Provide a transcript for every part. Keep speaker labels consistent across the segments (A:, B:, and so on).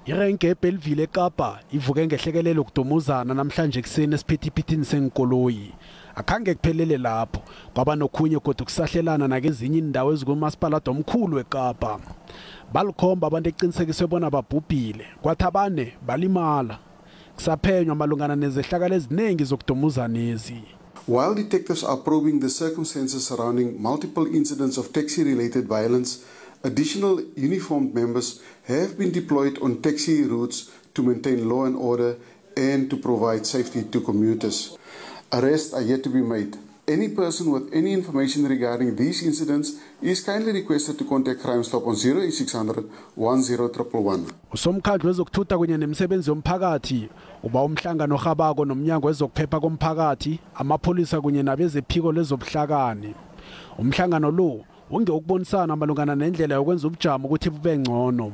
A: Irenke yeBellville eKapa ivuke ngehlekelele yokudumuzana namhlanje kuseni esiphithipithini senkoloyi. Akhange kuphelele lapho kwaba nokhunye kodwa kusahlelana nakezinye indawo ezikumasipala omkhulu weKapa. Abalikhomba abantu eqinisekiswe bona babhubhile kwathi abane balimala. Kusaphenywa malungana nezehlakalo eziningi zokudumuzanezi.
B: While detectives are probing the circumstances surrounding multiple incidents of taxi-related violence, additional uniformed members have been deployed on taxi routes to maintain law and order and to provide safety to commuters. Arrests are yet to be made. Any person with any information regarding these incidents is kindly requested to contact Crime Stop on 0800 10111.
A: Usomkhandlu wezokuthutha kunye nemisebenzi yomphakathi uba umhlangano ohabako nomnyaka wezokuphepha komphakathi amapolisa kunye nabezephiko lezobuhlakani. Umhlangano lo ungewokubonisana malungana nendlela yokwenza ubujamo ukuthi bube ngcono.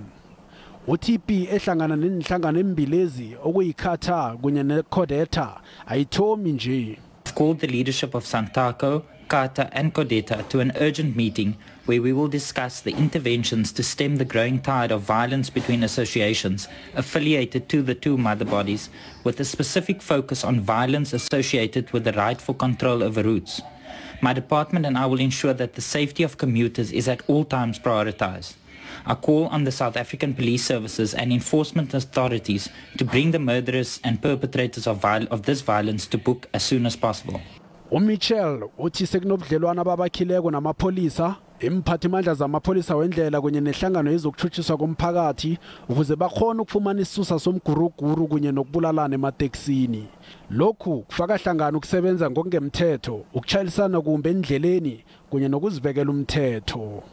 A: UTP ehlangana nenhlangano embilezi okuyiKapa kunye neKodeta ayithomi nje.
C: Called the leadership of Santako, Kata and Kodeta to an urgent meeting where we will discuss the interventions to stem the growing tide of violence between associations affiliated to the two mother bodies, with a specific focus on violence associated with the right for control over routes. My department and I will ensure that the safety of commuters is at all times prioritized. I call on the South African police services and enforcement authorities to bring the murderers and perpetrators of this violence to book as soon as possible.
A: Michel uthi sekunobudlelwana ababakhileko namapolisa imphathimandla zamapolisa wendlela kunye nehlangano yezokuthuthuswa komphakathi ukuze bakhona ukufumana isisusa somguruguru kunye nokubulalana emateksini. Lokhu kufaka hlangana ukusebenza ngokungemthetho, ukutshayelisana kumbe endleleni kunye nokuzibekela umthetho.